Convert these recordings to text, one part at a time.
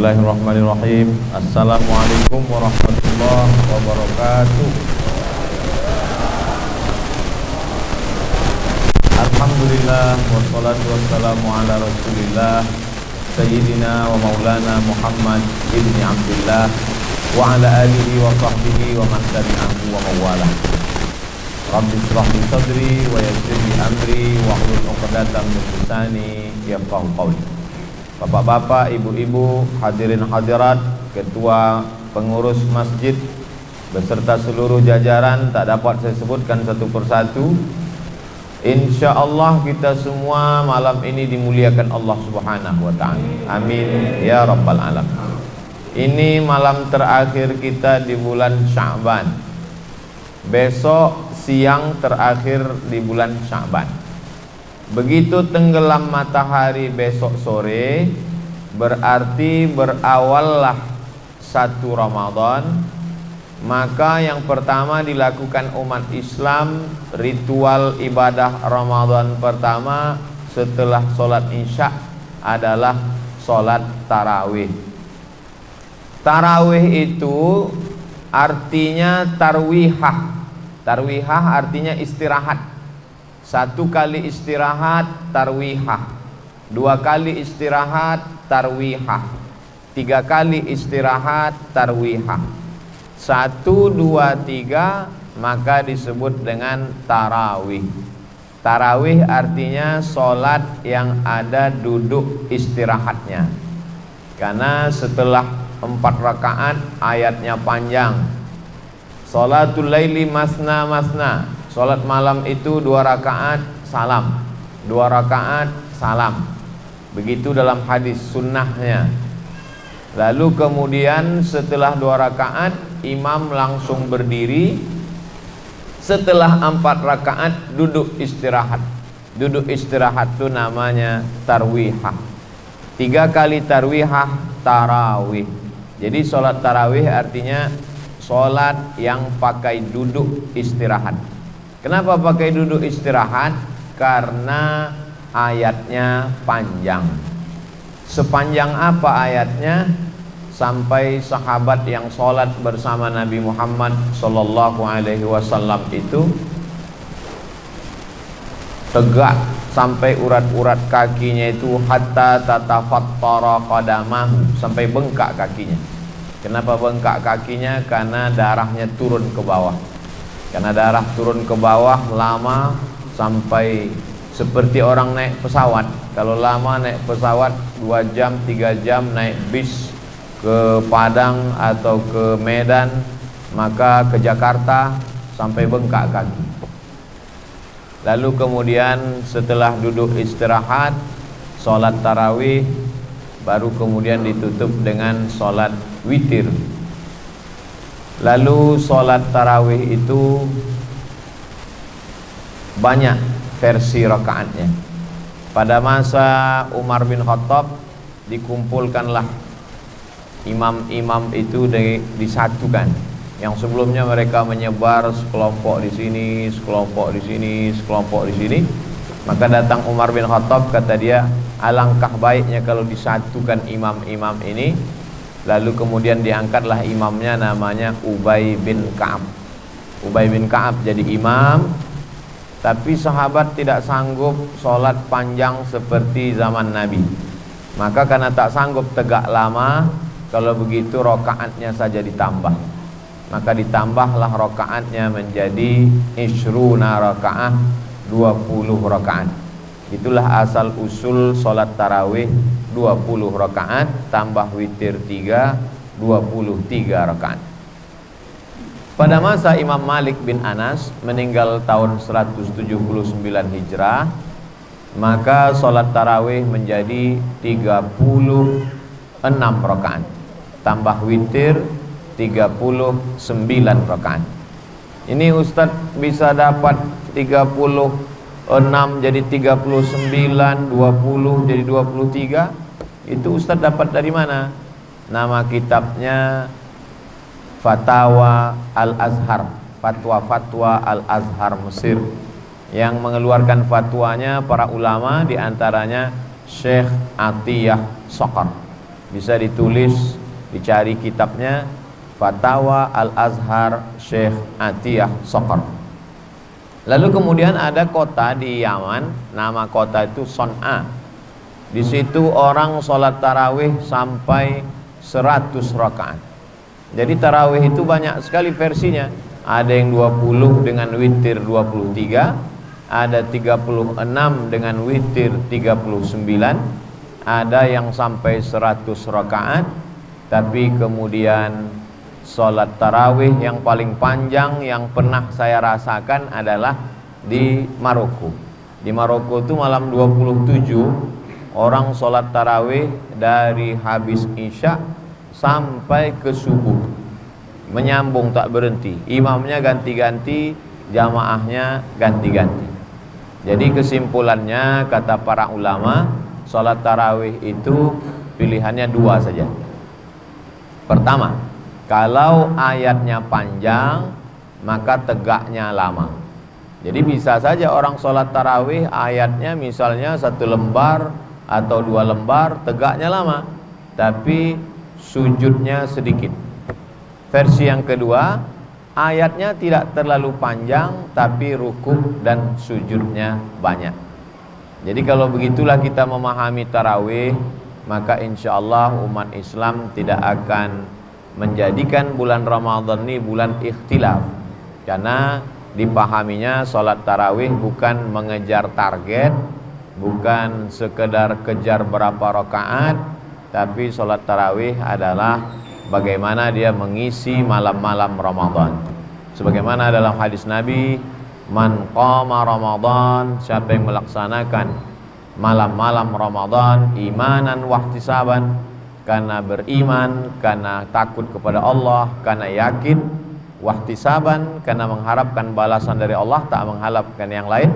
Bismillahirrahmanirrahim. Assalamualaikum warahmatullahi wabarakatuh. Alhamdulillah wassalatu wassalamu ala Rasulillah Sayyidina wa maulana Muhammad ibni Abdullah wa ala alihi wa sahbihi wa man tabi'ahu wa mawalah. Rabbi shrah li sadri wa yassir li amri wa hlul 'uqdatam min lisani yafqahu qawli. Bapak-bapak, ibu-ibu, hadirin hadirat, ketua pengurus masjid beserta seluruh jajaran, tak dapat saya sebutkan satu persatu. Insya Allah kita semua malam ini dimuliakan Allah Subhanahu wa ta'ala. Amin ya rabbal alamin. Ini malam terakhir kita di bulan Sya'ban. Besok siang terakhir di bulan Sya'ban. Begitu tenggelam matahari besok sore, berarti berawallah satu Ramadan. Maka yang pertama dilakukan umat Islam, ritual ibadah Ramadan pertama setelah sholat isya adalah sholat tarawih. Tarawih itu artinya tarwihah. Tarwihah artinya istirahat. Satu kali istirahat tarwihah, dua kali istirahat tarwihah, tiga kali istirahat tarwihah. 1, 2, 3 maka disebut dengan tarawih. Tarawih artinya sholat yang ada duduk istirahatnya. Karena setelah 4 rakaat ayatnya panjang. Sholatul laili masna masna. Sholat malam itu 2 rakaat salam, 2 rakaat salam. Begitu dalam hadis sunnahnya. Lalu kemudian setelah 2 rakaat imam langsung berdiri. Setelah 4 rakaat duduk istirahat. Duduk istirahat itu namanya tarwihah. 3 kali tarwihah tarawih. Jadi sholat tarawih artinya sholat yang pakai duduk istirahat. Kenapa pakai duduk istirahat? Karena ayatnya panjang. Sepanjang apa ayatnya? Sampai sahabat yang sholat bersama Nabi Muhammad Sallallahu Alaihi Wasallam itu tegak sampai urat-urat kakinya itu hatta tatafattara qadamahu, sampai bengkak kakinya. Kenapa bengkak kakinya? Karena darahnya turun ke bawah. Karena darah turun ke bawah lama, sampai seperti orang naik pesawat. Kalau lama naik pesawat 2 jam 3 jam naik bis ke Padang atau ke Medan, maka ke Jakarta sampai bengkak kaki. Lalu kemudian setelah duduk istirahat sholat tarawih, baru kemudian ditutup dengan sholat witir. Lalu sholat tarawih itu banyak versi rakaatnya. Pada masa Umar bin Khattab dikumpulkanlah imam-imam itu disatukan. Yang sebelumnya mereka menyebar sekelompok di sini, sekelompok di sini, sekelompok di sini. Maka datang Umar bin Khattab, kata dia, alangkah baiknya kalau disatukan imam-imam ini. Lalu kemudian diangkatlah imamnya, namanya Ubay bin Ka'ab. Ubay bin Ka'ab jadi imam. Tapi sahabat tidak sanggup sholat panjang seperti zaman Nabi. Maka karena tak sanggup tegak lama, kalau begitu rokaatnya saja ditambah. Maka ditambahlah rokaatnya menjadi ishruna rokaat, 20 rokaat. Itulah asal usul sholat tarawih, 20 rakaat tambah witir 3, 23 rakaat. Pada masa Imam Malik bin Anas meninggal tahun 179 Hijrah, maka sholat tarawih menjadi 36 rakaat tambah witir 39 rakaat. Ini Ustadz bisa dapat 36 jadi 39, 20 jadi 23. Itu Ustadz dapat dari mana? Nama kitabnya Fatawa Al-Azhar, Fatwa-Fatwa Al-Azhar Mesir. Yang mengeluarkan fatwanya para ulama, diantaranya Syekh Atiyah Sokar. Bisa ditulis, dicari kitabnya, Fatawa Al-Azhar Syekh Atiyah Sokor. Lalu kemudian ada kota di Yaman, nama kota itu Son'a. Di situ orang sholat tarawih sampai 100 rakaat. Jadi tarawih itu banyak sekali versinya. Ada yang 20 dengan witir 23, ada 36 dengan witir 39, ada yang sampai 100 rakaat. Tapi kemudian sholat tarawih yang paling panjang yang pernah saya rasakan adalah di Maroko. Di Maroko itu malam 27 orang sholat tarawih dari habis isya sampai ke subuh, menyambung tak berhenti. Imamnya ganti-ganti, jamaahnya ganti-ganti. Jadi kesimpulannya kata para ulama, sholat tarawih itu pilihannya dua saja. Pertama, kalau ayatnya panjang maka tegaknya lama. Jadi bisa saja orang sholat tarawih ayatnya misalnya 1 lembar atau 2 lembar, tegaknya lama, tapi sujudnya sedikit. Versi yang kedua, ayatnya tidak terlalu panjang tapi rukuk dan sujudnya banyak. Jadi kalau begitulah kita memahami tarawih, maka insya Allah umat Islam tidak akan menjadikan bulan Ramadan ini bulan ikhtilaf, karena dipahaminya sholat tarawih bukan mengejar target, bukan sekedar kejar berapa rakaat, tapi sholat tarawih adalah bagaimana dia mengisi malam-malam Ramadan. Sebagaimana dalam hadis Nabi, man qama Ramadan, siapa yang melaksanakan malam-malam Ramadan imanan wahtisaban, karena beriman, karena takut kepada Allah, karena yakin, wahtisaban, karena mengharapkan balasan dari Allah, tak mengharapkan yang lain,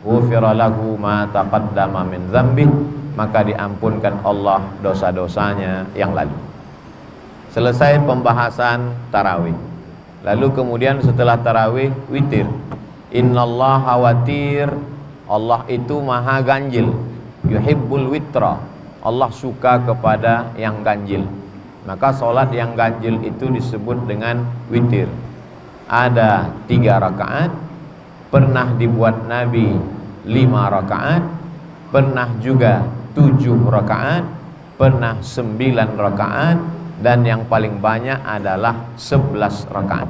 ghufira lahu ma taqaddama min dzambih, maka diampunkan Allah dosa-dosanya yang lalu. Selesai pembahasan tarawih. Lalu kemudian setelah tarawih witir. Innallaha watir, Allah itu maha ganjil. Yuhibbul witra, Allah suka kepada yang ganjil. Maka sholat yang ganjil itu disebut dengan witir. Ada 3 rakaat, pernah dibuat Nabi 5 rakaat, pernah juga 7 rakaat, pernah 9 rakaat, dan yang paling banyak adalah 11 rakaat.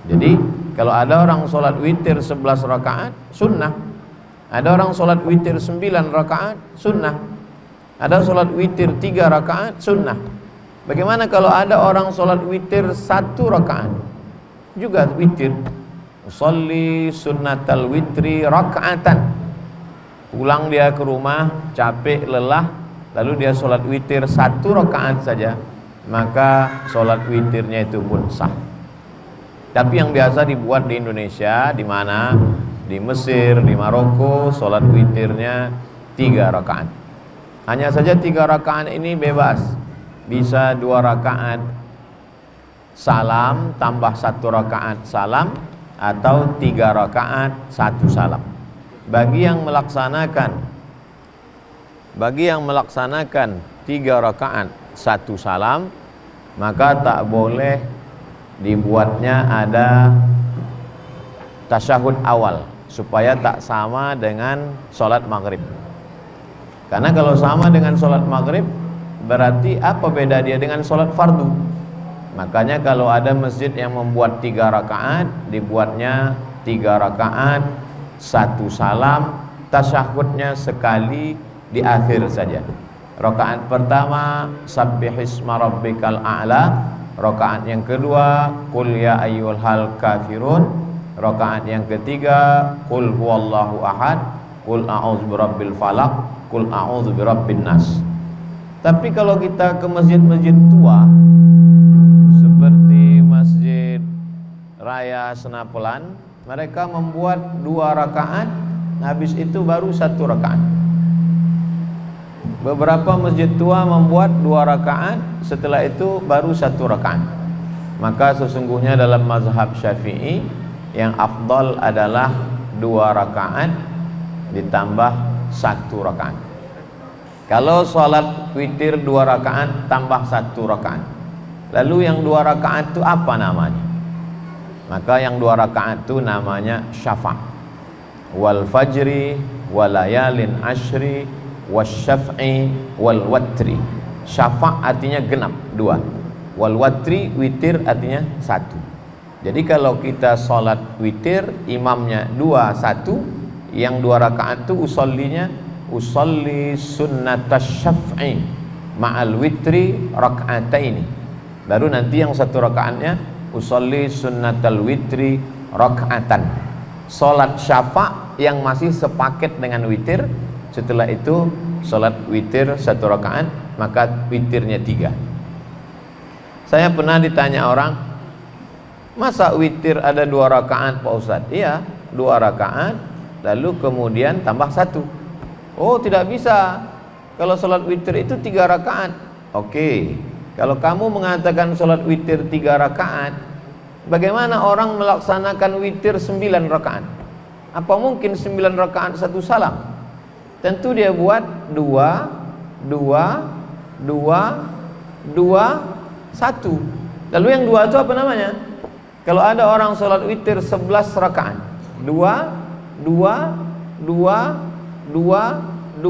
Jadi kalau ada orang sholat witir 11 rakaat sunnah, ada orang sholat witir 9 rakaat sunnah, ada sholat witir 3 rakaat sunnah. Bagaimana kalau ada orang sholat witir 1 rakaat juga witir? Usolli sunnatal witri rakaatan. Pulang dia ke rumah capek lelah, lalu dia sholat witir 1 rakaat saja, maka sholat witirnya itu pun sah. Tapi yang biasa dibuat di Indonesia, di mana? Di Mesir, di Maroko, sholat witirnya 3 rakaat. Hanya saja 3 rakaat ini bebas, bisa 2 rakaat salam tambah 1 rakaat salam, atau 3 rakaat 1 salam. Bagi yang melaksanakan 3 rakaat 1 salam, maka tak boleh dibuatnya ada tasyahud awal, supaya tak sama dengan sholat maghrib. Karena kalau sama dengan sholat maghrib, berarti apa beda dia dengan sholat fardu? Makanya kalau ada masjid yang membuat 3 rakaat, dibuatnya 3 rakaat 1 salam, tasyahudnya sekali di akhir saja. Rakaat pertama sabbihisma rabbikal a'la, rakaat yang kedua qul ya ayyuhal kafirun, rakaat yang ketiga qul huwallahu ahad, qul a'udzu birabbil falaq, qul a'udzu birabbin nas. Tapi kalau kita ke masjid-masjid tua seperti Masjid Raya Senapelan, mereka membuat 2 rakaat, habis itu baru 1 rakaat. Beberapa masjid tua membuat 2 rakaat, setelah itu baru 1 rakaat. Maka sesungguhnya dalam mazhab Syafi'i yang afdal adalah 2 rakaat ditambah 1 rakaat. Kalau sholat witir 2 rakaat tambah 1 rakaat, lalu yang 2 rakaat itu apa namanya? Maka yang 2 rakaat itu namanya syafa'. Wal fajri walayalin ashri wasyaf'i wal watri. Syafa' artinya genap 2, wal watri witir artinya 1. Jadi kalau kita sholat witir, imamnya 2 1, yang 2 rakaat itu usolli sunnatas syaf'i ma'al witri raka'ataini. Baru nanti yang 1 rakaatnya usolli sunnatal witri raka'atan. Sholat syafa' yang masih sepaket dengan witir. Setelah itu sholat witir 1 rakaat, maka witirnya 3. Saya pernah ditanya orang, masa witir ada 2 rakaat Pak Ustadz? Iya, 2 rakaat lalu kemudian tambah 1. Oh, tidak bisa. Kalau sholat witir itu 3 rakaat. Oke, kalau kamu mengatakan sholat witir 3 rakaat, bagaimana orang melaksanakan witir 9 rakaat? Apa mungkin 9 rakaat 1 salam? Tentu dia buat 2 2 2 2 1. Lalu yang 2 itu apa namanya? Kalau ada orang sholat witir 11 rakaat, 2 2 2 2 2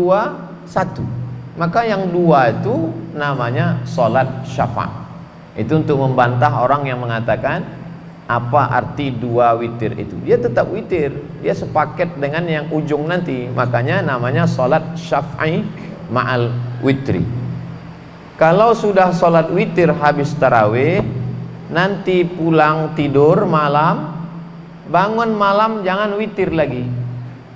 1, maka yang 2 itu namanya sholat syafa'. Itu untuk membantah orang yang mengatakan apa arti 2 witir itu. Dia tetap witir, dia sepaket dengan yang ujung nanti, makanya namanya sholat syafa'i ma'al witri. Kalau sudah sholat witir habis tarawih, nanti pulang tidur malam, bangun malam jangan witir lagi,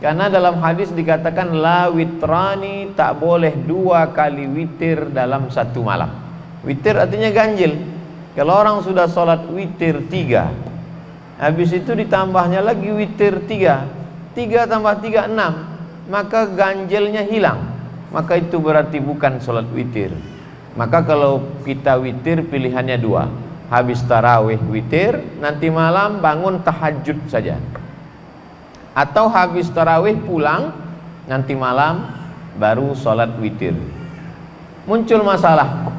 karena dalam hadis dikatakan la witrani, tak boleh 2 kali witir dalam 1 malam. Witir artinya ganjil. Kalau orang sudah sholat witir 3, habis itu ditambahnya lagi witir 3, 3 tambah 3 6, maka ganjilnya hilang, maka itu berarti bukan sholat witir. Maka kalau kita witir pilihannya 2, habis tarawih witir, nanti malam bangun tahajud saja, atau habis tarawih pulang, nanti malam baru sholat witir. Muncul masalah,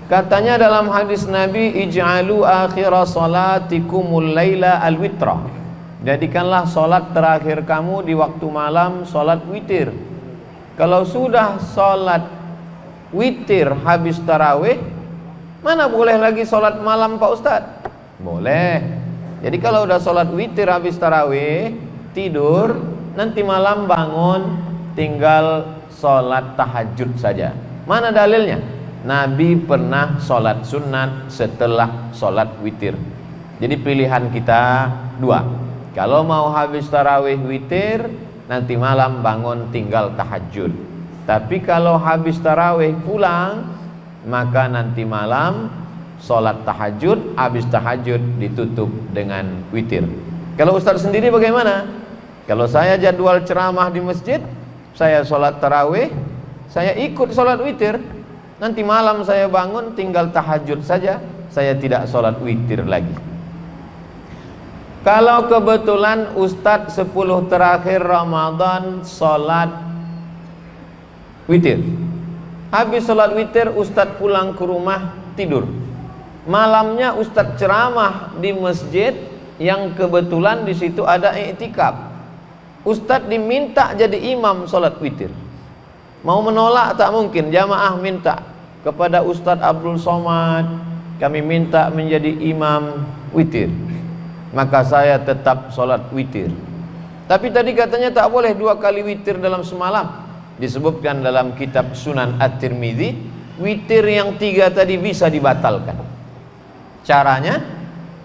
katanya dalam hadis Nabi, ij'alu akhira salatikumul laila al-witra, jadikanlah sholat terakhir kamu di waktu malam sholat witir. Kalau sudah sholat witir habis tarawih, mana boleh lagi sholat malam Pak Ustadz? Boleh. Jadi kalau udah sholat witir habis tarawih, tidur, nanti malam bangun, tinggal sholat tahajud saja. Mana dalilnya? Nabi pernah sholat sunat setelah sholat witir. Jadi pilihan kita 2. Kalau mau habis tarawih witir, nanti malam bangun tinggal tahajud. Tapi kalau habis tarawih pulang, maka nanti malam sholat tahajud, habis tahajud ditutup dengan witir. Kalau Ustadz sendiri bagaimana? Kalau saya jadwal ceramah di masjid, saya sholat tarawih, saya ikut sholat witir, nanti malam saya bangun tinggal tahajud saja, saya tidak sholat witir lagi. Kalau kebetulan Ustadz 10 terakhir Ramadan sholat witir, habis sholat witir Ustadz pulang ke rumah tidur, malamnya Ustadz ceramah di masjid yang kebetulan di situ ada i'tikaf, Ustadz diminta jadi imam sholat witir. Mau menolak tak mungkin, jamaah minta kepada Ustadz Abdul Somad, kami minta menjadi imam witir, maka saya tetap sholat witir. Tapi tadi katanya tak boleh 2 kali witir dalam semalam. Disebutkan dalam kitab Sunan At-Tirmidzi, witir yang 3 tadi bisa dibatalkan. Caranya,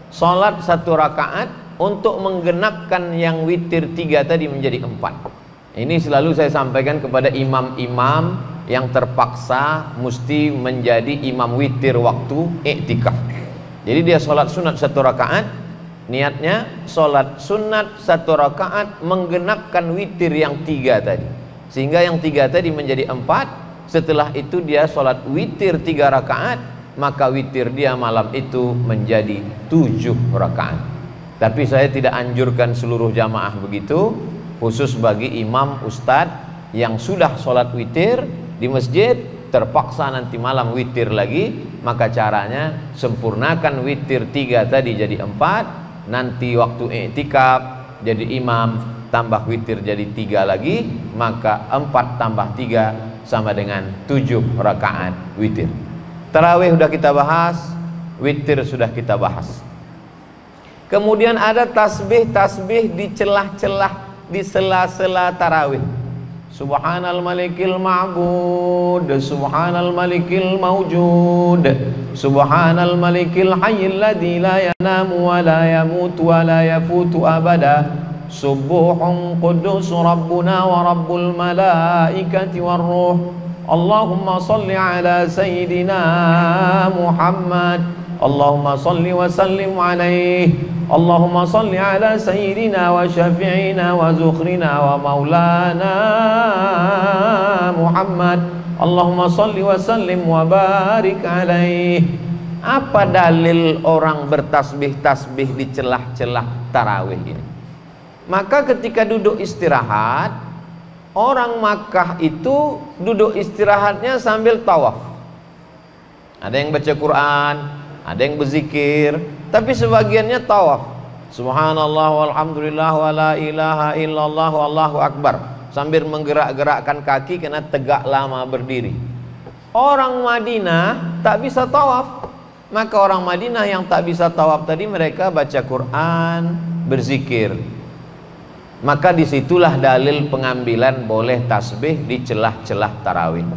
sholat 1 rakaat untuk menggenapkan yang witir 3 tadi menjadi 4. Ini selalu saya sampaikan kepada imam-imam yang terpaksa mesti menjadi imam witir waktu iktikaf. Jadi dia sholat sunat 1 rakaat, niatnya sholat sunat 1 rakaat menggenapkan witir yang 3 tadi, sehingga yang 3 tadi menjadi 4. Setelah itu dia sholat witir 3 rakaat, maka witir dia malam itu menjadi 7 rakaat. Tapi saya tidak anjurkan seluruh jamaah begitu, khusus bagi imam ustadz yang sudah sholat witir, di masjid, terpaksa nanti malam witir lagi, maka caranya sempurnakan witir 3 tadi jadi 4, nanti waktu i'tikaf jadi imam, tambah witir jadi 3 lagi, maka 4 tambah 3 sama dengan 7 rakaat witir. Tarawih sudah kita bahas, witir sudah kita bahas. Kemudian ada tasbih-tasbih di celah-celah, di sela-sela tarawih. Subhanal malikil ma'bud, subhanal malikil mawjud, subhanal malikil hayyil ladzi la yanamu wa la yamutu wa la yafutu abada, subuhun qudus rabbuna wa rabbul malaikati war ruh, Allahumma salli ala sayyidina Muhammad, Allahumma salli wa sallim alaihi, Allahumma salli ala sayyidina wa syafi'ina wa zukhrina wa maulana Muhammad, Allahumma salli wa sallim wa barik alaihi. Apa dalil orang bertasbih-tasbih di celah-celah tarawih ini? Maka ketika duduk istirahat, orang Makkah itu duduk istirahatnya sambil tawaf. Ada yang baca Quran, ada yang berzikir, tapi sebagiannya tawaf. Subhanallah walhamdulillah wa la ilaha illallah wallahu akbar, sambil menggerak-gerakkan kaki karena tegak lama berdiri. Orang Madinah tak bisa tawaf, maka orang Madinah yang tak bisa tawaf tadi mereka baca Quran, berzikir. Maka disitulah dalil pengambilan boleh tasbih di celah-celah tarawih.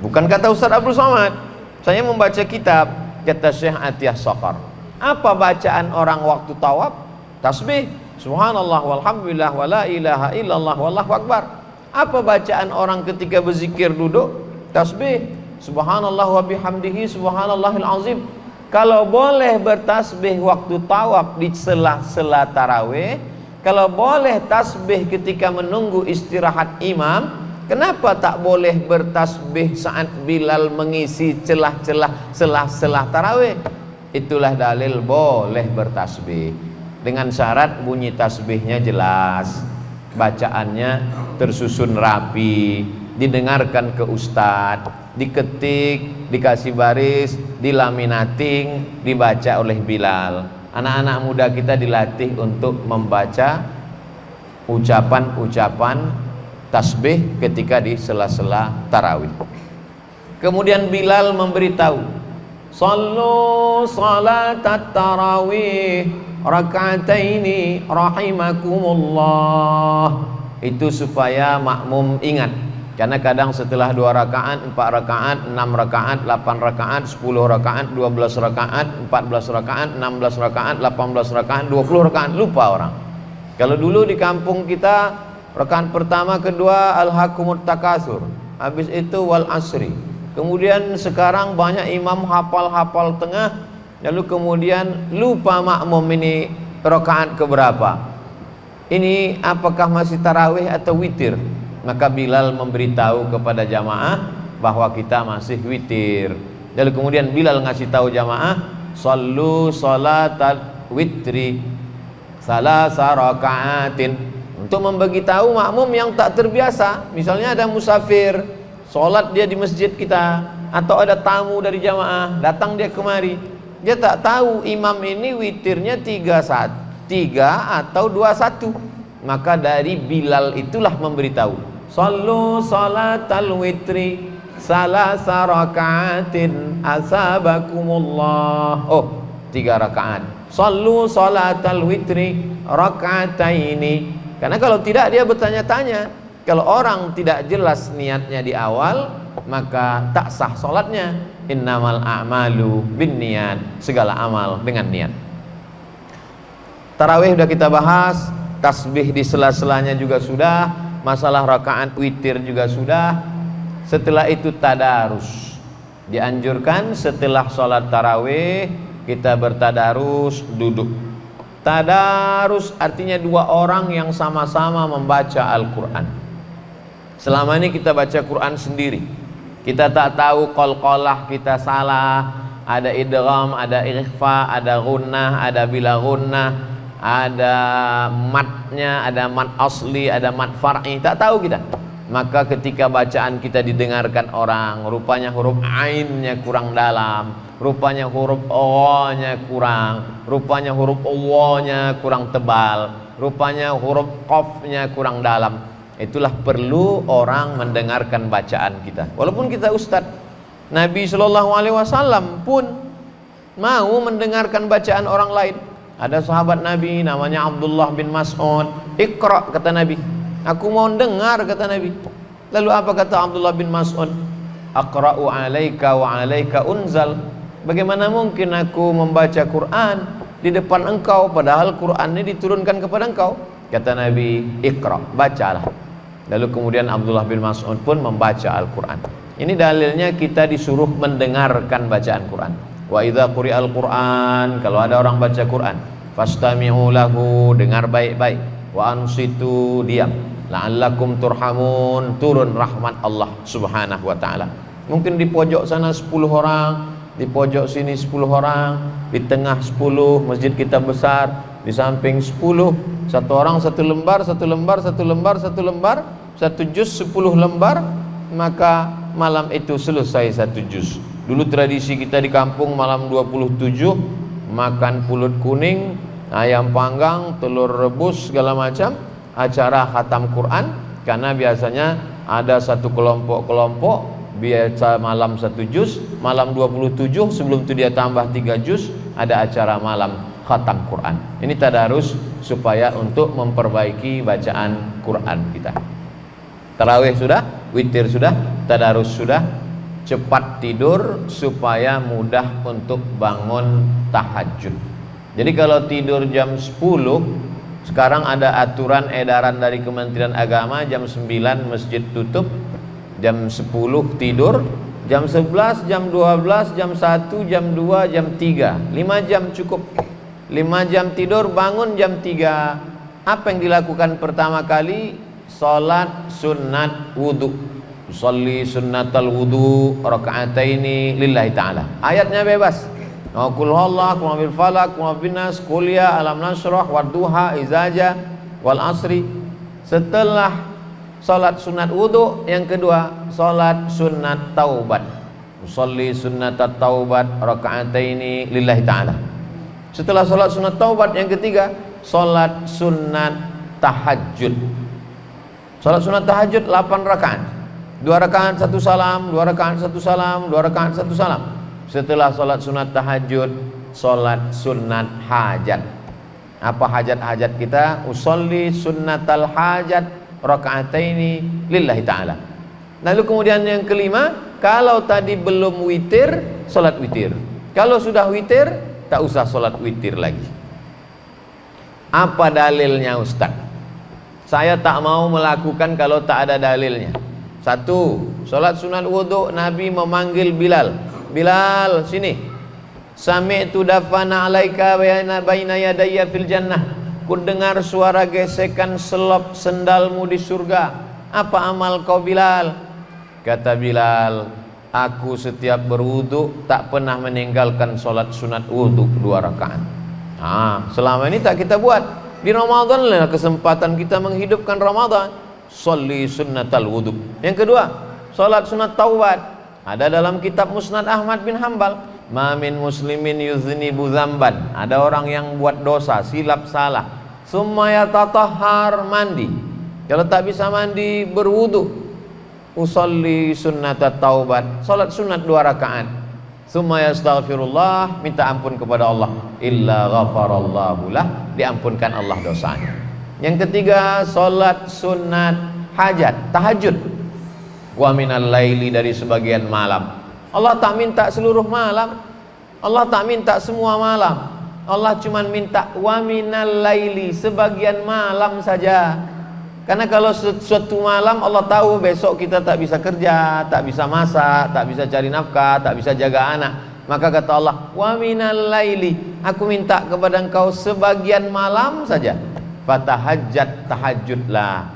Bukan kata Ustaz Abdul Somad, saya membaca kitab, kata Syekh Atiyah Sokor. Apa bacaan orang waktu tawaf? Tasbih, subhanallah walhamdulillah wa la ilaha illallah wallahu akbar. Apa bacaan orang ketika berzikir duduk? Tasbih, subhanallah wa bihamdihi subhanallahil azim. Kalau boleh bertasbih waktu tawaf di sela-sela tarawih, kalau boleh tasbih ketika menunggu istirahat imam, kenapa tak boleh bertasbih saat Bilal mengisi celah-celah sela-sela tarawih? Itulah dalil boleh bertasbih, dengan syarat bunyi tasbihnya jelas, bacaannya tersusun rapi, didengarkan ke ustadz, diketik, dikasih baris, dilaminating, dibaca oleh Bilal. Anak-anak muda kita dilatih untuk membaca ucapan-ucapan tasbih ketika di sela-sela tarawih. Kemudian Bilal memberitahu, sallu salatat tarawih raka'ataini rahimakumullah. Itu supaya makmum ingat, karena kadang setelah 2 rakaat, 4 rakaat, 6 rakaat, 8 rakaat, 10 rakaat, 12 rakaat, 14 rakaat, 16 rakaat, 18 rakaat, 20 rakaat, lupa orang. Kalau dulu di kampung kita, rakaat pertama, kedua alhaqumut takasur, habis itu wal asri. Kemudian sekarang banyak imam hafal-hafal tengah, lalu kemudian lupa makmum ini rakaat keberapa. Ini apakah masih tarawih atau witir? Maka Bilal memberitahu kepada jamaah bahwa kita masih witir. Lalu kemudian Bilal ngasih tahu jamaah, sallu salatal witri salasa raka'atin, untuk memberitahu makmum yang tak terbiasa. Misalnya ada musafir, sholat dia di masjid kita, atau ada tamu dari jamaah datang dia kemari, dia tak tahu imam ini witirnya 3 atau 2-1. Maka dari Bilal itulah memberitahu, sallu salatal witri salasa raka'atin asabakumullah. Oh, 3 rakaat. Sallu salatal witri raka'ataini. Karena kalau tidak dia bertanya-tanya. Kalau orang tidak jelas niatnya di awal, maka tak sah salatnya. Innamal a'malu binniyat, segala amal dengan niat. Tarawih sudah kita bahas, tasbih di sela-selanya juga sudah, masalah rakaat witir juga sudah. Setelah itu tadarus. Dianjurkan setelah sholat tarawih kita bertadarus duduk. Tadarus artinya 2 orang yang sama-sama membaca Al-Quran. Selama ini kita baca Quran sendiri, kita tak tahu qalqalah kita salah, ada idgham, ada ikhfa, ada gunnah, ada bila gunnah, ada matnya, ada mat asli, ada mat far'i, tak tahu kita. maka ketika bacaan kita didengarkan orang, rupanya huruf ainnya kurang dalam, rupanya huruf o-nya kurang, rupanya huruf o-nya kurang tebal, rupanya huruf qaf-nya kurang dalam. Itulah perlu orang mendengarkan bacaan kita. Walaupun kita ustadz, Nabi SAW pun mau mendengarkan bacaan orang lain. Ada sahabat Nabi namanya Abdullah bin Mas'ud, "Iqra," kata Nabi. "Aku mau dengar," kata Nabi. Lalu apa kata Abdullah bin Mas'ud? "Aqra'u 'alaika wa 'alaika unzal." Bagaimana mungkin aku membaca Quran di depan engkau padahal Quran ini diturunkan kepada engkau? Kata Nabi, "Iqra," bacalah. Lalu kemudian Abdullah bin Mas'ud pun membaca Al-Quran. Ini dalilnya kita disuruh mendengarkan bacaan Quran. Wa idza quri'al Quran, kalau ada orang baca Quran, fastami'u lahu, dengar baik-baik. Wa ansitu, diam. La'allakum turhamun, turun rahmat Allah Subhanahu wa taala. Mungkin di pojok sana 10 orang, di pojok sini 10 orang, di tengah 10, masjid kita besar, di samping 10, satu orang satu lembar, satu lembar, satu lembar, satu lembar, satu juz 10 lembar, maka malam itu selesai satu juz. Dulu tradisi kita di kampung malam 27 makan pulut kuning, ayam panggang, telur rebus segala macam, acara khatam Quran. Karena biasanya ada satu kelompok-kelompok biasa malam satu juz, malam 27 sebelum itu dia tambah 3 juz, ada acara malam khatam Quran. Ini tadarus supaya untuk memperbaiki bacaan Quran kita. Tarawih sudah, witir sudah, tadarus sudah, cepat tidur supaya mudah untuk bangun tahajud. Jadi kalau tidur jam 10, sekarang ada aturan edaran dari Kementerian Agama, jam 9 masjid tutup, jam 10 tidur, jam 11, jam 12, jam 1, jam 2, jam 3, 5 jam cukup. 5 jam tidur, bangun jam 3. Apa yang dilakukan pertama kali? Salat sunat wudu. Usolli sunnatal wudu raka'ataini lillahi ta'ala. Ayatnya bebas. Qul huwallahu, qul bil falaq, qul bin nas, qul ya alam nasrah, wadduha, izaja, wal asri. Setelah salat sunat wudu, yang kedua salat sunat taubat. Usolli sunnatat taubat raka'ataini lillahi ta'ala. Setelah salat sunat taubat, yang ketiga salat sunat tahajud. Salat sunat tahajud 8 rakaat. 2 rakaat 1 salam, 2 rakaat 1 salam, 2 rakaat 1 salam. Setelah salat sunat tahajud, salat sunat hajat. Apa hajat-hajat kita? Usolli sunnatal hajat raka'ataini lillahi ta'ala. Lalu kemudian yang kelima, kalau tadi belum witir, salat witir. Kalau sudah witir, tak usah salat witir lagi. Apa dalilnya Ustaz? Saya tak mau melakukan kalau tak ada dalilnya. 1. Salat sunat wudu, Nabi memanggil Bilal. Bilal, sini. Sami'tu dafana alaika baina yadayya fil jannah. Ku dengar suara gesekan selop sendalmu di surga. Apa amal kau Bilal? Kata Bilal, aku setiap berwudu tak pernah meninggalkan salat sunat wudu 2 rakaat. Selama ini tak kita buat. Di Ramadan lah kesempatan kita menghidupkan Ramadan. Sholli sunnatal wudu. Yang kedua, salat sunat taubat. Ada dalam kitab Musnad Ahmad bin Hanbal, ma min muslimin yuznibu dzamban. Ada orang yang buat dosa, silap salah, summa yatatahhar, mandi. Kalau tak bisa mandi, berwudu. Usolli sunnatat taubat, salat sunat 2 rakaat. Summa yastaghfirullah, minta ampun kepada Allah. Illa ghafarallahu lah, diampunkan Allah dosanya. Yang ketiga, salat sunat hajat, tahajud. Wa minal laili, dari sebagian malam. Allah tak minta seluruh malam. Allah tak minta semua malam. Allah cuma minta wa minal laili, sebagian malam saja. Karena kalau suatu malam Allah tahu besok kita tak bisa kerja, tak bisa masak, tak bisa cari nafkah, tak bisa jaga anak. Maka kata Allah, wa minal laili, aku minta kepada engkau sebagian malam saja. Fatahajjat, tahajudlah.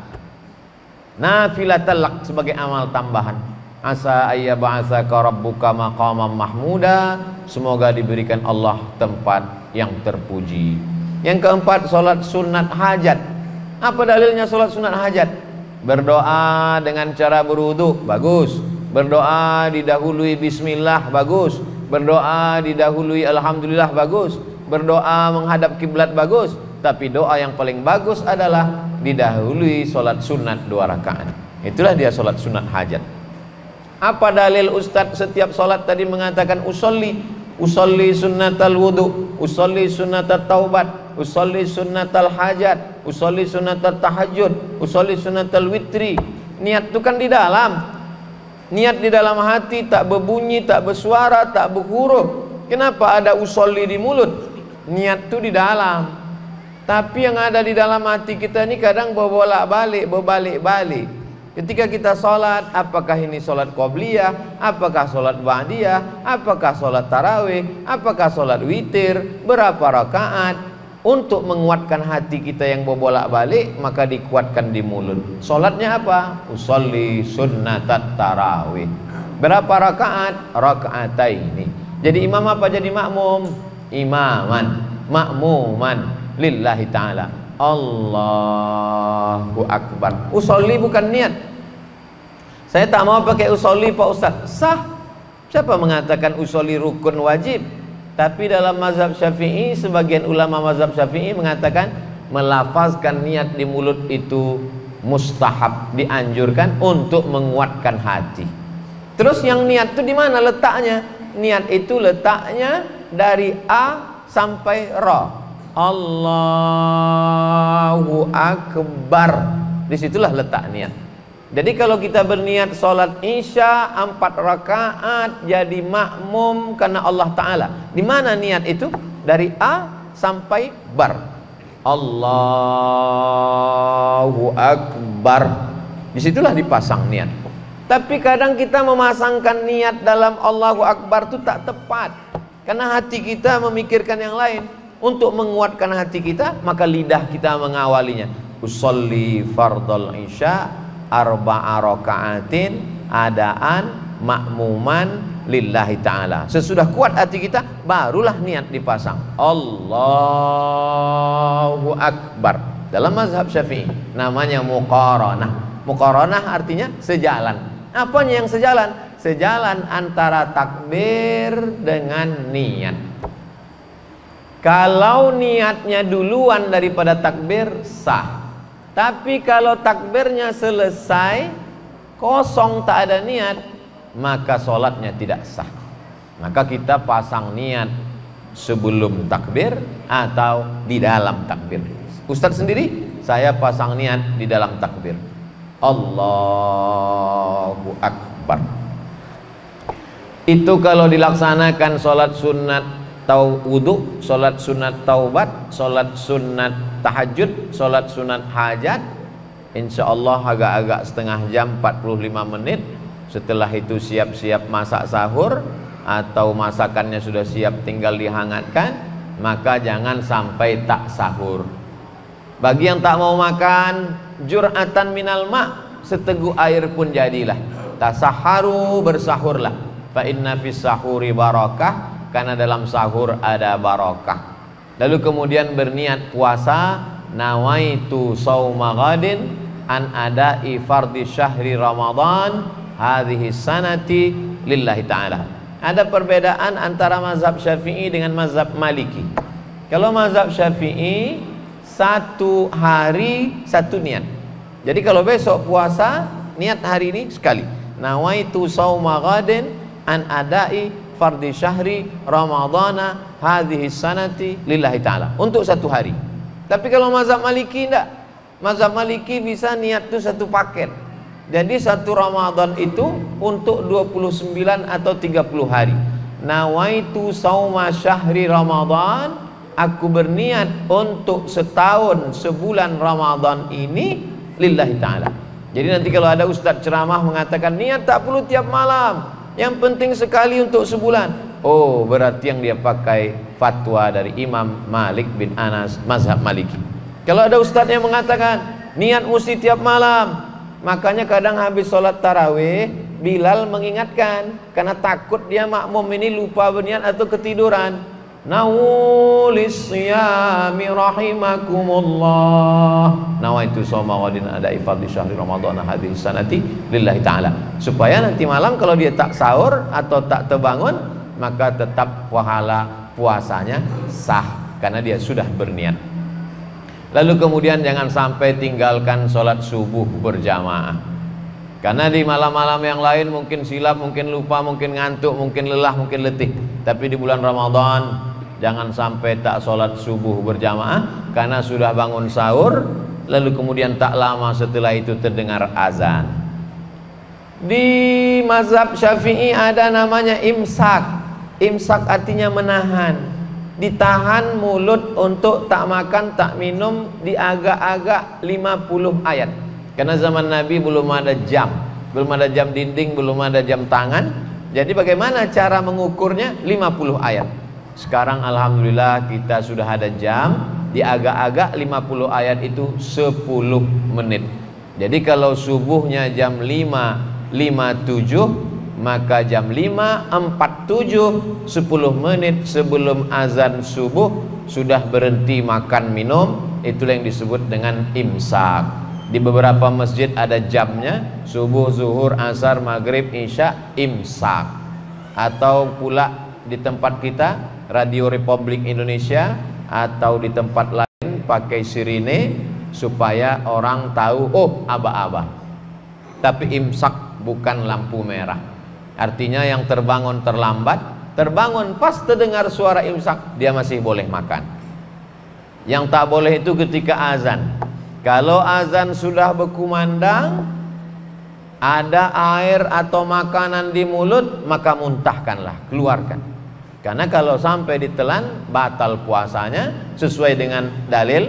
Nafilatal lak, sebagai amal tambahan. Asa ayyab'atsaka rabbuka maqaman mahmuda, semoga diberikan Allah tempat yang terpuji. Yang keempat, salat sunat hajat. Apa dalilnya salat sunat hajat? Berdoa dengan cara berwudu, bagus. Berdoa didahului bismillah, bagus. Berdoa didahului alhamdulillah, bagus. Berdoa menghadap kiblat, bagus. Tapi doa yang paling bagus adalah didahului solat sunat 2 rakaat. Itulah dia solat sunat hajat. Apa dalil Ustadz setiap solat tadi mengatakan usolli sunnatal wudu, usolli sunnatat taubat, usolli sunnatal hajat, usolli sunnatat tahajud, usolli sunnatal witri. Niat itu kan di dalam. Niat di dalam hati, tak berbunyi, tak bersuara, tak berhuruf. Kenapa ada usolli di mulut? Niat itu di dalam. Tapi yang ada di dalam hati kita ini kadang berbalik-balik. Ketika kita sholat, apakah ini sholat qobliyah, apakah sholat ba'diyah, apakah sholat tarawih, apakah sholat witir, berapa rakaat? Untuk menguatkan hati kita yang berbolak-balik, maka dikuatkan di mulut. Sholatnya apa? Usolli sunnatat tarawih. Berapa rakaat? Raka'ataini. Jadi imam apa jadi makmum? Imaman, makmuman lillahi ta'ala. Allahu Akbar. Usolli bukan niat. Saya tak mau pakai usolli Pak Ustaz. Sah. Siapa mengatakan usolli rukun wajib? Tapi dalam mazhab Syafi'i, sebagian ulama mazhab Syafi'i mengatakan melafazkan niat di mulut itu mustahab, dianjurkan untuk menguatkan hati. Terus yang niat itu di mana letaknya? Niat itu letaknya dari A sampai Ra. Allahu Akbar. Disitulah letak niat. Jadi kalau kita berniat sholat isya 4 rakaat jadi makmum karena Allah Ta'ala, di mana niat itu? Dari A sampai Bar. Allahu Akbar. Disitulah dipasang niat. Tapi kadang kita memasangkan niat dalam Allahu Akbar itu tak tepat, karena hati kita memikirkan yang lain. Untuk menguatkan hati kita, maka lidah kita mengawalinya. Usolli fardal isya 4 rakaatin adaan makmuman lillahi ta'ala. Sesudah kuat hati kita, barulah niat dipasang. Allahu Akbar. Dalam mazhab Syafi'i namanya muqaranah. Muqaranah artinya sejalan. Apanya yang sejalan? Sejalan antara takbir dengan niat. Kalau niatnya duluan daripada takbir, sah. Tapi kalau takbirnya selesai, kosong, tak ada niat, maka sholatnya tidak sah. Maka kita pasang niat sebelum takbir atau di dalam takbir. Ustadz sendiri, saya pasang niat di dalam takbir. Allahu Akbar. Itu kalau dilaksanakan sholat sunat wudu, sholat sunat taubat, sholat sunat tahajud, sholat sunat hajat, insya Allah agak-agak setengah jam 45 menit. Setelah itu siap-siap masak sahur, atau masakannya sudah siap tinggal dihangatkan, maka jangan sampai tak sahur. Bagi yang tak mau makan, jur'atan minal ma', seteguk air pun jadilah. Tasaharu, bersahurlah. Fa inna fis sahuri barakah, karena dalam sahur ada barakah. Lalu kemudian berniat puasa, nawaitu sauma ghadin an adai fardhi syahri Ramadan hadhihi sanati lillahi ta'ala. Ada perbedaan antara mazhab Syafi'i dengan mazhab Maliki. Kalau mazhab Syafi'i, 1 hari 1 niat. Jadi kalau besok puasa, niat hari ini sekali. Nawaitu sauma ghadin an adai fardhi syahri Ramadana hadhihi sanati lillahi ta'ala, untuk 1 hari. Tapi kalau mazhab Maliki enggak. Mazhab Maliki bisa niat itu 1 paket. Jadi 1 Ramadan itu untuk 29 atau 30 hari. Nawaitu sauma syahri Ramadan, aku berniat untuk setahun, sebulan Ramadan ini lillahi ta'ala. Jadi nanti kalau ada ustadz ceramah mengatakan niat tak perlu tiap malam, yang penting sekali untuk sebulan. Oh, berarti yang dia pakai fatwa dari Imam Malik bin Anas, mazhab Maliki. Kalau ada ustadz yang mengatakan niat mesti tiap malam, makanya kadang habis sholat tarawih Bilal mengingatkan, karena takut dia makmum ini lupa berniat atau ketiduran. nawulis siyami rahimakumullah nawaitu soma wadin ada ifad di syahri ramadhan hadhihi sanati lillahi ta'ala, supaya nanti malam kalau dia tak sahur atau tak terbangun maka tetap pahala puasanya sah karena dia sudah berniat. Lalu kemudian jangan sampai tinggalkan sholat subuh berjamaah, karena di malam-malam yang lain mungkin silap, mungkin lupa, mungkin ngantuk, mungkin lelah, mungkin letih. Tapi di bulan Ramadan jangan sampai tak sholat subuh berjamaah karena sudah bangun sahur, lalu kemudian tak lama setelah itu terdengar azan. Di mazhab Syafi'i ada namanya imsak. Imsak artinya menahan, ditahan mulut untuk tak makan, tak minum di agak-agak 50 ayat. Karena zaman Nabi belum ada jam, belum ada jam dinding, belum ada jam tangan. Jadi bagaimana cara mengukurnya? 50 ayat. Sekarang alhamdulillah kita sudah ada jam, di agak-agak 50 ayat itu 10 menit. Jadi kalau subuhnya jam 5.57, maka jam 5.47 10 menit sebelum azan subuh sudah berhenti makan minum. Itulah yang disebut dengan imsak. Di beberapa masjid ada jamnya, subuh, zuhur, asar, maghrib, isya, imsak. Atau pula di tempat kita Radio Republik Indonesia atau di tempat lain pakai sirine supaya orang tahu, oh aba-aba. Tapi imsak bukan lampu merah. Artinya yang terbangun terlambat, terbangun pas terdengar suara imsak, dia masih boleh makan. Yang tak boleh itu ketika azan. Kalau azan sudah berkumandang, ada air atau makanan di mulut, maka muntahkanlah, keluarkan. Karena kalau sampai ditelan, batal puasanya sesuai dengan dalil.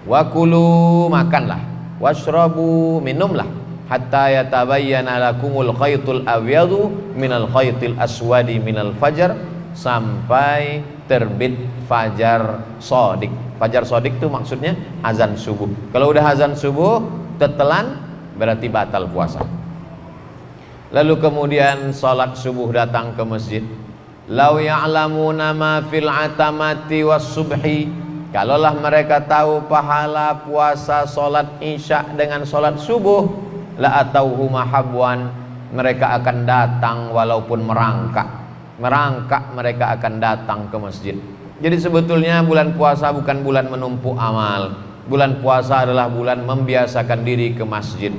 Wakulu, makanlah. Washrabu, minumlah. Hatta yatabayyana lakumul khaytul abyadu minal khaytil aswadi minal fajar, sampai terbit fajar sodik. Fajar sodik itu maksudnya azan subuh. Kalau udah azan subuh tertelan berarti batal puasa. Lalu kemudian salat subuh datang ke masjid. Lau ya'lamuna ma fil atamati was subhi, kalaulah mereka tahu pahala puasa salat isya dengan salat subuh, la atauhu mahabwan, mereka akan datang walaupun merangkak mereka akan datang ke masjid. Jadi sebetulnya bulan puasa bukan bulan menumpuk amal. Bulan puasa adalah bulan membiasakan diri ke masjid.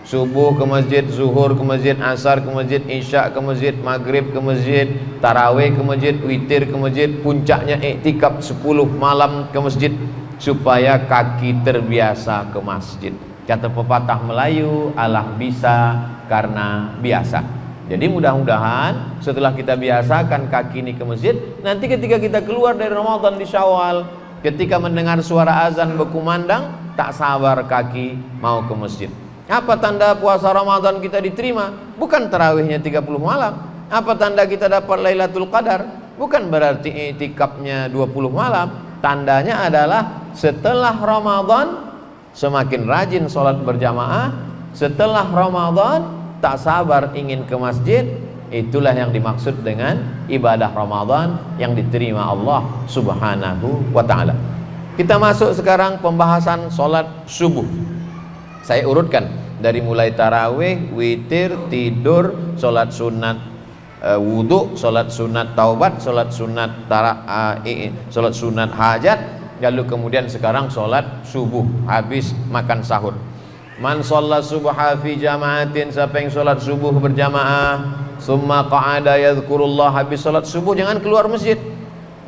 Subuh ke masjid, zuhur ke masjid, asar ke masjid, isya ke masjid, maghrib ke masjid, tarawih ke masjid, witir ke masjid, puncaknya iktikaf 10 malam ke masjid, supaya kaki terbiasa ke masjid. Kata pepatah Melayu, Allah bisa karena biasa. Jadi mudah-mudahan setelah kita biasakan kaki ini ke masjid, nanti ketika kita keluar dari Ramadan di Syawal, ketika mendengar suara azan berkumandang, tak sabar kaki mau ke masjid. Apa tanda puasa Ramadan kita diterima? Bukan tarawihnya 30 malam. Apa tanda kita dapat Lailatul Qadar? Bukan berarti i'tikafnya 20 malam. Tandanya adalah setelah Ramadan semakin rajin sholat berjamaah, setelah Ramadan tak sabar ingin ke masjid. Itulah yang dimaksud dengan ibadah Ramadan yang diterima Allah Subhanahu wa ta'ala. Kita masuk sekarang pembahasan sholat subuh. Saya urutkan dari mulai tarawih, witir, tidur, sholat sunat wudhu, sholat sunat taubat, sholat sunat sholat sunat hajat, lalu kemudian sekarang sholat subuh habis makan sahur. Man sholat subha fi jama'atin, siapa yang sholat subuh berjamaah, summa qa'ada yadhkurullah, habis sholat subuh jangan keluar masjid.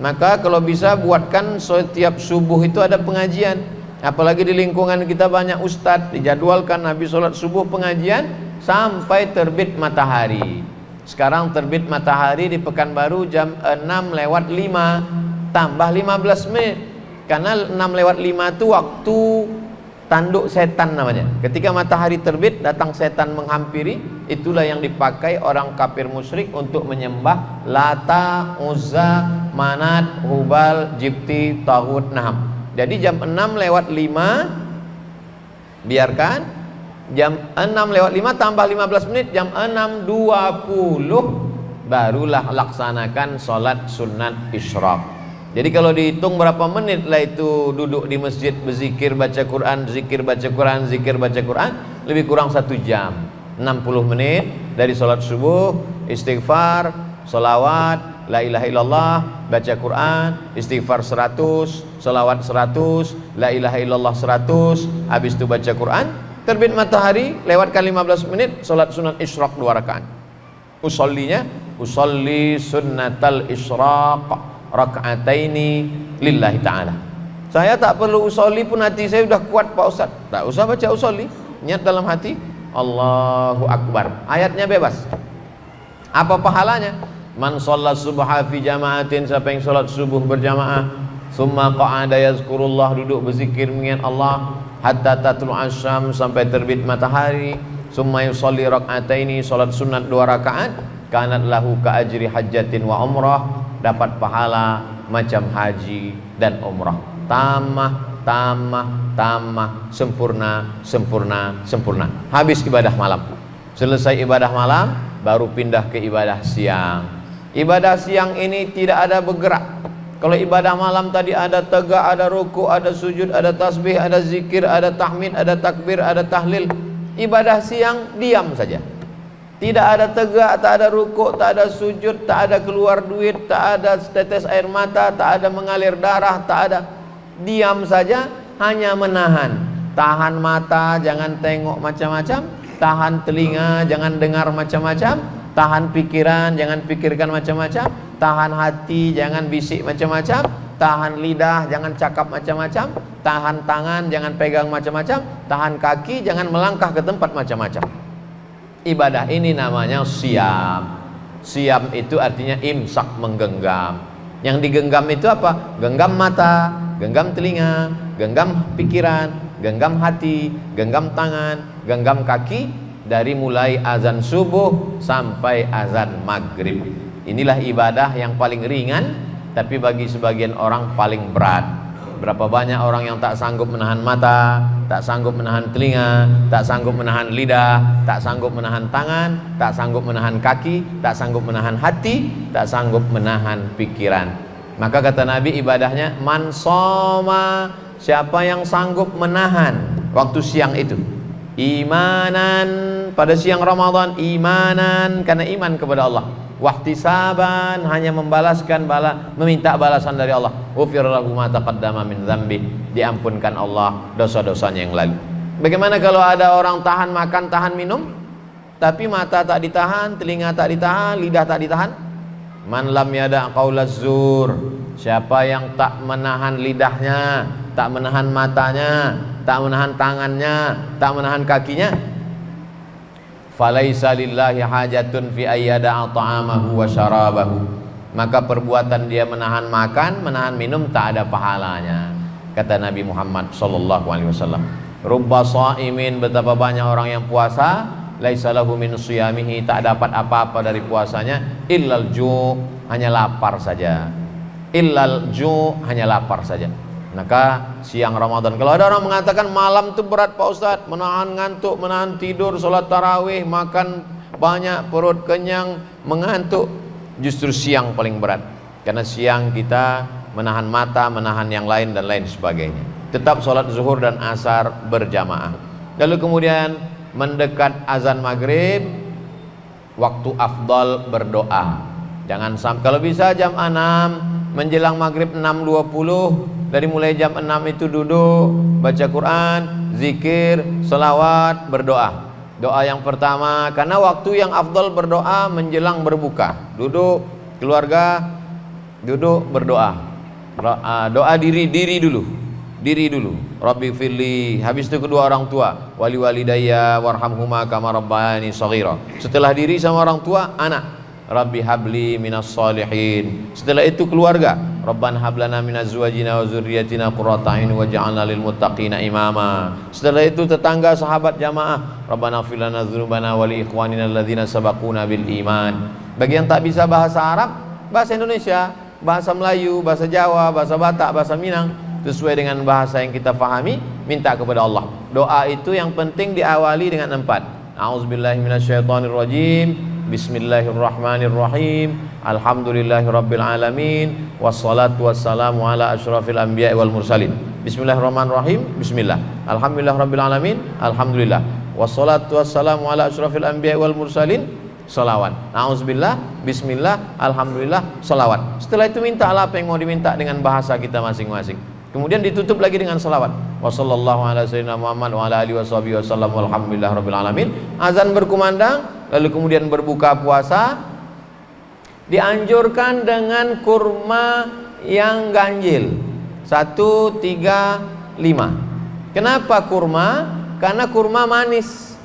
Maka kalau bisa buatkan setiap subuh itu ada pengajian. Apalagi di lingkungan kita banyak ustadz, dijadwalkan habis sholat subuh pengajian sampai terbit matahari. Sekarang terbit matahari di Pekanbaru jam 6:05 tambah 15 menit. Karena 6:05 itu waktu tanduk setan namanya. Ketika matahari terbit datang setan menghampiri, itulah yang dipakai orang kafir musyrik untuk menyembah Lata, Uzza, Manat, Hubal, Jibti, Taghut, Naham. Jadi jam 6:05 biarkan, jam 6:05 tambah 15 menit, jam 6:20 barulah laksanakan sholat sunat isyraq. Jadi kalau dihitung berapa menit lah itu duduk di masjid berzikir, baca Quran, zikir, baca Quran, zikir, baca Quran, lebih kurang 1 jam. 60 menit dari sholat subuh, istighfar, sholawat, la ilaha illallah, baca Quran, istighfar 100, sholawat 100, la ilaha illallah 100, habis itu baca Quran, terbit matahari, lewatkan 15 menit, sholat sunat isyraq 2 rakaat. Usolli sunnatal isyraq raka'ataini lillahi ta'ala. Saya tak perlu usolli pun hati saya sudah kuat Pak Ustaz. Tak usah baca usolli, niat dalam hati Allahu Akbar. Ayatnya bebas. Apa pahalanya? Man shalla subha fi jama'atin, siapa yang salat subuh berjamaah, summa qa'ada yazkurullah, duduk berzikir mengingat Allah, hatta tatlu asyam, sampai terbit matahari, summa yusolli raka'ataini, salat sunat 2 rakaat, kanat lahu ka ajri hajjatin wa umrah, dapat pahala macam haji dan umrah. Tamah, sempurna. Habis ibadah malam. Selesai ibadah malam, baru pindah ke ibadah siang. Ibadah siang ini tidak ada bergerak. Kalau ibadah malam tadi ada tegak, ada ruku, ada sujud, ada tasbih, ada zikir, ada tahmid, ada takbir, ada tahlil. Ibadah siang diam saja. Tidak ada tegak, tak ada rukuk, tak ada sujud, tak ada keluar duit, tak ada tetes air mata, tak ada mengalir darah, tak ada. Diam saja, hanya menahan. Tahan mata, jangan tengok macam-macam. Tahan telinga, jangan dengar macam-macam. Tahan pikiran, jangan pikirkan macam-macam. Tahan hati, jangan bisik macam-macam. Tahan lidah, jangan cakap macam-macam. Tahan tangan, jangan pegang macam-macam. Tahan kaki, jangan melangkah ke tempat macam-macam. Ibadah ini namanya siam. Siam itu artinya imsak, menggenggam. Yang digenggam itu apa? Genggam mata, genggam telinga, genggam pikiran, genggam hati, genggam tangan, genggam kaki, dari mulai azan subuh sampai azan maghrib. Inilah ibadah yang paling ringan, tapi bagi sebagian orang paling berat. Berapa banyak orang yang tak sanggup menahan mata, tak sanggup menahan telinga, tak sanggup menahan lidah, tak sanggup menahan tangan, tak sanggup menahan kaki, tak sanggup menahan hati, tak sanggup menahan pikiran. Maka kata Nabi, ibadahnya man shoma, siapa yang sanggup menahan waktu siang itu, imanan, pada siang Ramadan, imanan karena iman kepada Allah, wahtisaban, hanya membalaskan meminta balasan dari Allah, ghufir lahu ma taqaddama min dzambi, diampunkan Allah dosa-dosanya yang lalu. Bagaimana kalau ada orang tahan makan, tahan minum, tapi mata tak ditahan, telinga tak ditahan, lidah tak ditahan? Man lam yada' qaulaz zur, siapa yang tak menahan lidahnya, tak menahan matanya, tak menahan tangannya, tak menahan kakinya, falaisa lillahi hajatun fi ayyada'a ta'amahu wa syarabahu, maka perbuatan dia menahan makan, menahan minum tak ada pahalanya. Kata Nabi Muhammad sallallahu alaihi wasallam, rubba shaimin, betapa banyak orang yang puasa, laisa lahu min shiyamihi, tak dapat apa-apa dari puasanya, illal ju', hanya lapar saja. Illal ju', hanya lapar saja. Maka siang Ramadan, kalau ada orang mengatakan malam itu berat Pak Ustadz, menahan ngantuk, menahan tidur, sholat tarawih, makan banyak, perut kenyang, mengantuk, justru siang paling berat. Karena siang kita menahan mata, menahan yang lain dan lain sebagainya. Tetap sholat zuhur dan asar berjamaah. Lalu kemudian mendekat azan maghrib, waktu afdal berdoa. Jangan sampai, kalau bisa jam 6 menjelang maghrib 6.20, dari mulai jam 6 itu duduk baca Quran, zikir, selawat, berdoa. Doa yang pertama, karena waktu yang afdal berdoa menjelang berbuka. Duduk keluarga, duduk berdoa. Doa diri dulu. Rabbi firli, habis itu kedua orang tua, wali walidayya warhamhuma kama rabbayani shaghira. Setelah diri sama orang tua, anak, Rabbi habli minas shalihin. Setelah itu keluarga, Rabbana hablana minaz azwajina wa dzurriyyatina qurrata a'yun waj'alna lil muttaqina imama. Setelah itu tetangga, sahabat, jamaah, Rabbana ighfir lana dzunubana wa li ikhwanina alladzina sabaquna bil iman. Bagi yang tak bisa bahasa Arab, bahasa Indonesia, bahasa Melayu, bahasa Jawa, bahasa Batak, bahasa Minang, sesuai dengan bahasa yang kita fahami, minta kepada Allah. Doa itu yang penting diawali dengan 4. A'udzubillahi minasyaitonirrajim, Bismillahirrahmanirrahim. Alhamdulillahirabbil alamin. Wassalatu wassalamu ala asyrafil anbiya'i wal mursalin. Bismillahirrahmanirrahim. Bismillah. Alhamdulillahirabbil alamin. Alhamdulillah. Wassalatu wassalamu ala asyrafil anbiya'i wal mursalin. Salawat. Nauzubillah. Bismillah. Alhamdulillah. Salawat. Setelah itu mintalah apa yang mau diminta dengan bahasa kita masing-masing. Kemudian ditutup lagi dengan salawat. Wassallallahu ala sayyidina Muhammad wa ala alihi washabihi wasallam walhamdulillahirabbil alamin. Azan berkumandang, lalu kemudian berbuka puasa. Dianjurkan dengan kurma yang ganjil 1, 3, 5. Kenapa kurma? Karena kurma manis,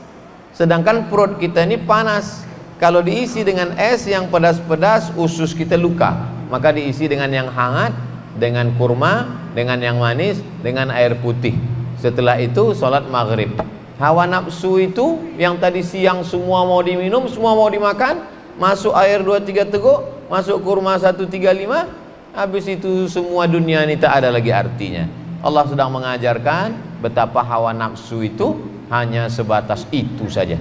sedangkan perut kita ini panas. Kalau diisi dengan es yang pedas-pedas, usus kita luka. Maka diisi dengan yang hangat, dengan kurma, dengan yang manis, dengan air putih. Setelah itu sholat maghrib. Hawa nafsu itu yang tadi siang semua mau diminum, semua mau dimakan, masuk air 2-3 teguk, masuk kurma 1-3-5, habis itu semua dunia ini tak ada lagi artinya. Allah sedang mengajarkan betapa hawa nafsu itu hanya sebatas itu saja.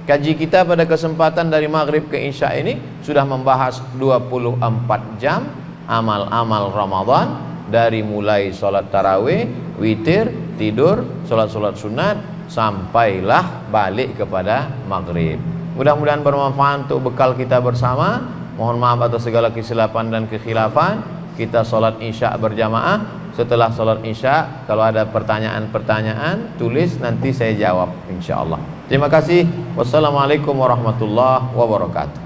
Kaji kita pada kesempatan dari maghrib ke isya ini sudah membahas 24 jam amal-amal Ramadan, dari mulai sholat tarawih, witir, tidur, sholat-sholat sunat, sampailah balik kepada maghrib. Mudah-mudahan bermanfaat untuk bekal kita bersama. Mohon maaf atas segala kesilapan dan kekhilafan. Kita sholat isya berjamaah. Setelah sholat isya, kalau ada pertanyaan-pertanyaan, tulis, nanti saya jawab insyaallah. Terima kasih. Wassalamualaikum warahmatullahi wabarakatuh.